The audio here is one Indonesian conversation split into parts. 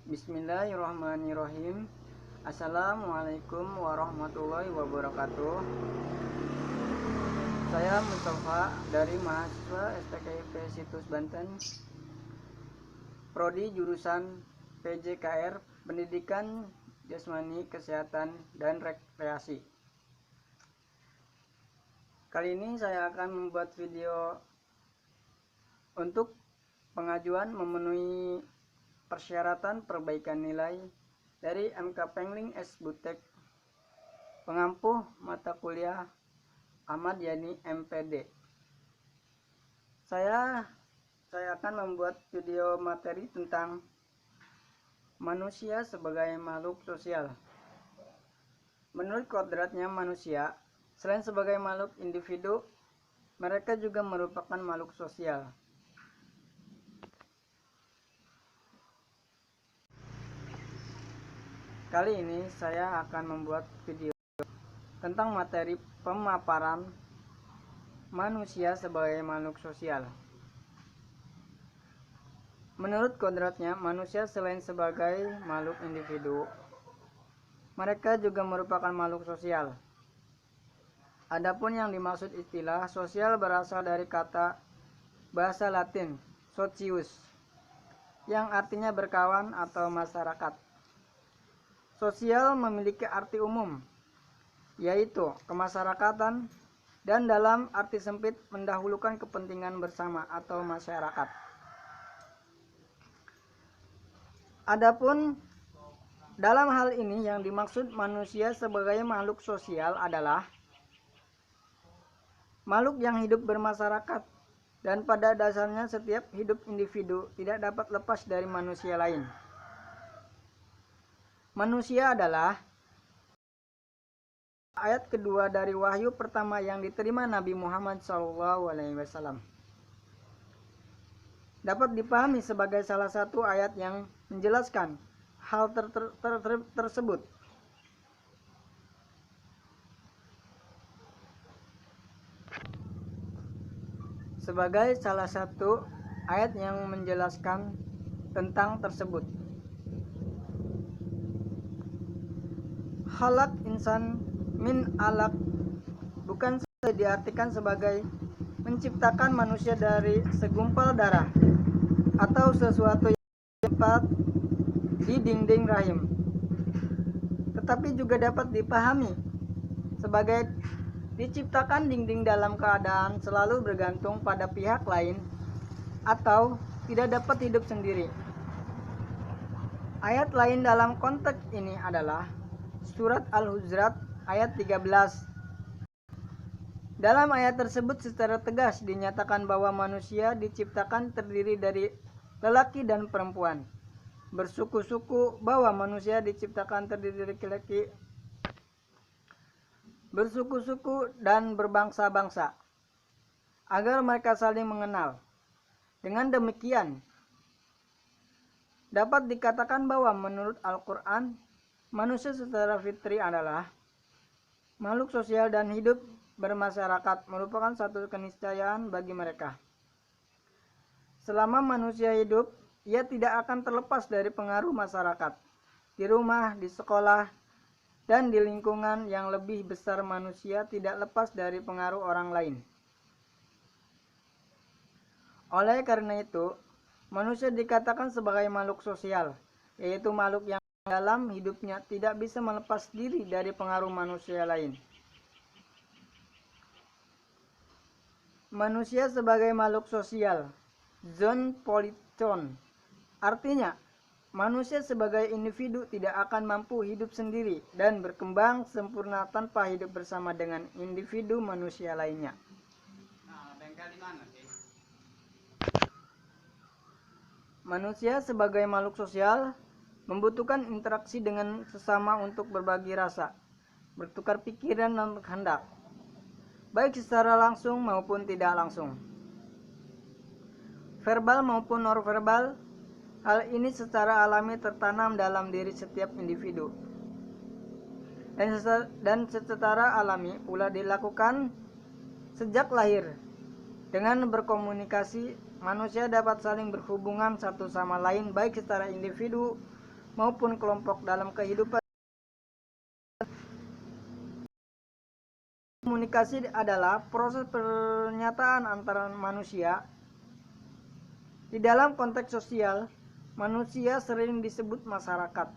Bismillahirrahmanirrahim. Assalamualaikum warahmatullahi wabarakatuh. Saya Mustafa dari mahasiswa STKIP Situs Banten, Prodi jurusan PJKR Pendidikan Jasmani, Kesehatan, dan Rekreasi. Kali ini saya akan membuat video untuk pengajuan memenuhi persyaratan perbaikan nilai dari MK Pengling S Butek pengampuh mata kuliah Ahmad Yani MPD. Saya akan membuat video materi tentang manusia sebagai makhluk sosial. Menurut kodratnya manusia, selain sebagai makhluk individu, mereka juga merupakan makhluk sosial. Kali ini saya akan membuat video tentang materi pemaparan manusia sebagai makhluk sosial. Menurut kodratnya, manusia selain sebagai makhluk individu, mereka juga merupakan makhluk sosial. Adapun yang dimaksud istilah sosial berasal dari kata bahasa Latin socius, yang artinya berkawan atau masyarakat. Sosial memiliki arti umum, yaitu kemasyarakatan, dan dalam arti sempit mendahulukan kepentingan bersama atau masyarakat. Adapun dalam hal ini yang dimaksud manusia sebagai makhluk sosial adalah makhluk yang hidup bermasyarakat, dan pada dasarnya setiap hidup individu tidak dapat lepas dari manusia lain. Manusia adalah ayat kedua dari wahyu pertama yang diterima Nabi Muhammad SAW. Dapat dipahami sebagai salah satu ayat yang menjelaskan hal tersebut. Sebagai salah satu ayat yang menjelaskan tentang tersebut. Khalaq insan min alaq bukan saja diartikan sebagai menciptakan manusia dari segumpal darah atau sesuatu yang tempat di dinding rahim, tetapi juga dapat dipahami sebagai diciptakan dinding dalam keadaan selalu bergantung pada pihak lain atau tidak dapat hidup sendiri. Ayat lain dalam konteks ini adalah Surat Al-Hujurat ayat 13. Dalam ayat tersebut secara tegas dinyatakan bahwa manusia diciptakan terdiri dari lelaki dan perempuan. Bersuku-suku bahwa manusia diciptakan terdiri dari laki-laki, bersuku-suku dan berbangsa-bangsa, agar mereka saling mengenal. Dengan demikian, dapat dikatakan bahwa menurut Al-Quran, manusia secara fitri adalah makhluk sosial dan hidup bermasyarakat merupakan satu keniscayaan bagi mereka. Selama manusia hidup, ia tidak akan terlepas dari pengaruh masyarakat. Di rumah, di sekolah, dan di lingkungan yang lebih besar manusia tidak lepas dari pengaruh orang lain. Oleh karena itu, manusia dikatakan sebagai makhluk sosial, yaitu makhluk yang dalam hidupnya tidak bisa melepas diri dari pengaruh manusia lain. Manusia sebagai makhluk sosial, zon politon, artinya manusia sebagai individu tidak akan mampu hidup sendiri dan berkembang sempurna tanpa hidup bersama dengan individu manusia lainnya. Manusia sebagai makhluk sosial membutuhkan interaksi dengan sesama untuk berbagi rasa, bertukar pikiran dan kehendak, baik secara langsung maupun tidak langsung, verbal maupun non-verbal. Hal ini secara alami tertanam dalam diri setiap individu, dan secara alami pula dilakukan sejak lahir. Dengan berkomunikasi, manusia dapat saling berhubungan satu sama lain baik secara individu maupun kelompok dalam kehidupan. Komunikasi adalah proses pernyataan antara manusia. Di dalam konteks sosial, manusia sering disebut masyarakat.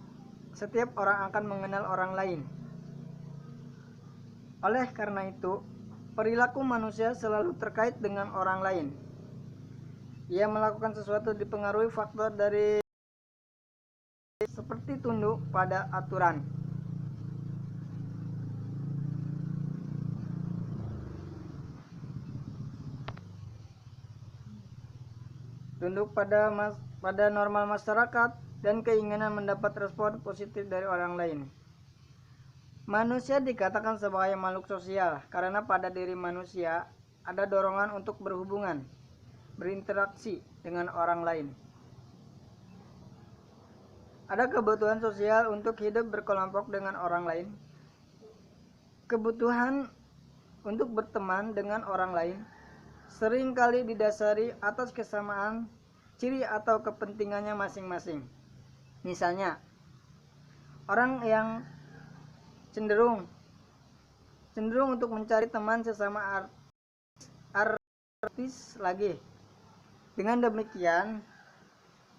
Setiap orang akan mengenal orang lain. Oleh karena itu, perilaku manusia selalu terkait dengan orang lain. Ia melakukan sesuatu dipengaruhi faktor dari seperti tunduk pada aturan. Tunduk pada normal masyarakat dan keinginan mendapat respon positif dari orang lain. Manusia dikatakan sebagai makhluk sosial karena pada diri manusia ada dorongan untuk berhubungan, berinteraksi dengan orang lain. Ada kebutuhan sosial untuk hidup berkelompok dengan orang lain. Kebutuhan untuk berteman dengan orang lain seringkali didasari atas kesamaan ciri atau kepentingannya masing-masing. Misalnya, orang yang cenderung untuk mencari teman sesama artis lagi. Dengan demikian,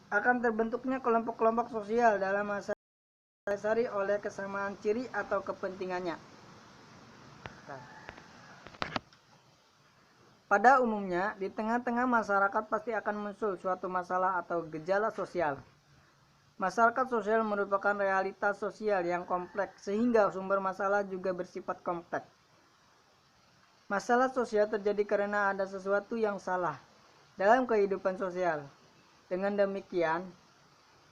akan terbentuknya kelompok-kelompok sosial dalam masa didasari oleh kesamaan ciri atau kepentingannya. Pada umumnya, di tengah-tengah masyarakat pasti akan muncul suatu masalah atau gejala sosial. Masyarakat sosial merupakan realitas sosial yang kompleks, sehingga sumber masalah juga bersifat kompleks. Masalah sosial terjadi karena ada sesuatu yang salah dalam kehidupan sosial. Dengan demikian,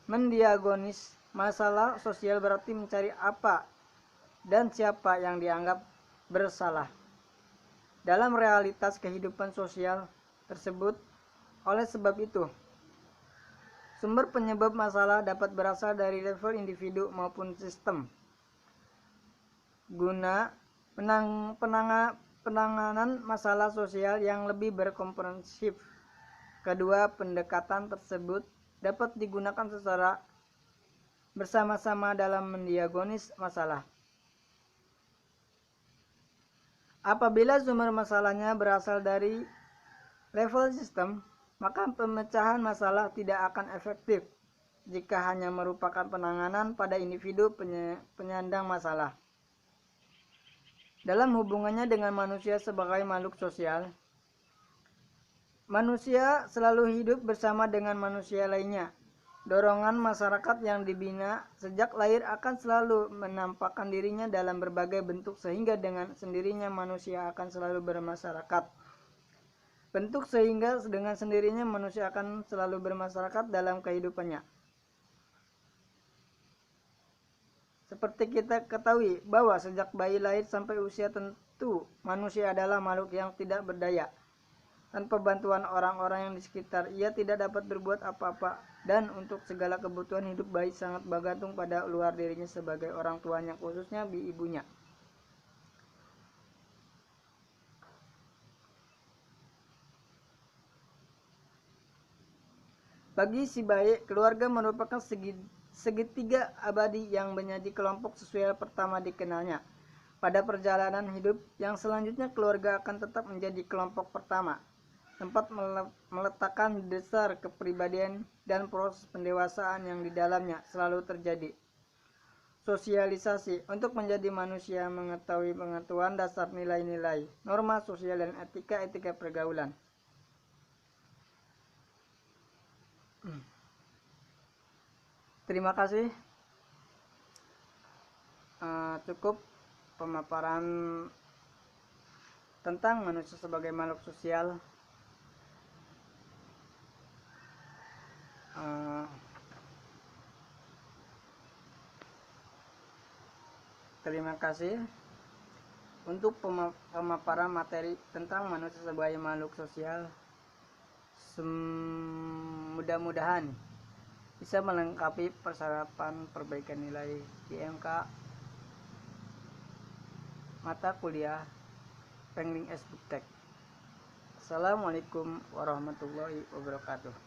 mendiagnosis masalah sosial berarti mencari apa dan siapa yang dianggap bersalah dalam realitas kehidupan sosial tersebut. Oleh sebab itu, sumber penyebab masalah dapat berasal dari level individu maupun sistem. Guna penanganan masalah sosial yang lebih berkomprehensif, kedua pendekatan tersebut dapat digunakan secara bersama-sama dalam mendiagnosis masalah. Apabila sumber masalahnya berasal dari level sistem, maka pemecahan masalah tidak akan efektif jika hanya merupakan penanganan pada individu penyandang masalah. Dalam hubungannya dengan manusia sebagai makhluk sosial, manusia selalu hidup bersama dengan manusia lainnya. Dorongan masyarakat yang dibina sejak lahir akan selalu menampakkan dirinya dalam berbagai bentuk, sehingga dengan sendirinya manusia akan selalu bermasyarakat. Bentuk sehingga dengan sendirinya manusia akan selalu bermasyarakat dalam kehidupannya. Seperti kita ketahui bahwa sejak bayi lahir sampai usia tentu, manusia adalah makhluk yang tidak berdaya. Tanpa bantuan orang-orang yang di sekitar, ia tidak dapat berbuat apa-apa, dan untuk segala kebutuhan hidup bayi sangat bergantung pada luar dirinya sebagai orang tuanya, khususnya ibunya. Bagi si bayi, keluarga merupakan segitiga abadi yang menjadi kelompok sosial pertama dikenalnya. Pada perjalanan hidup yang selanjutnya, keluarga akan tetap menjadi kelompok pertama, tempat meletakkan dasar kepribadian dan proses pendewasaan yang di dalamnya selalu terjadi. Sosialisasi untuk menjadi manusia mengetahui pengetahuan dasar nilai-nilai, norma sosial dan etika pergaulan. Terima kasih. Cukup pemaparan tentang manusia sebagai makhluk sosial. Terima kasih untuk pemaparan materi tentang manusia sebagai makhluk sosial. Mudah-mudahan bisa melengkapi persyaratan perbaikan nilai IMK mata kuliah Pengling S. Buktek. Assalamualaikum warahmatullahi wabarakatuh.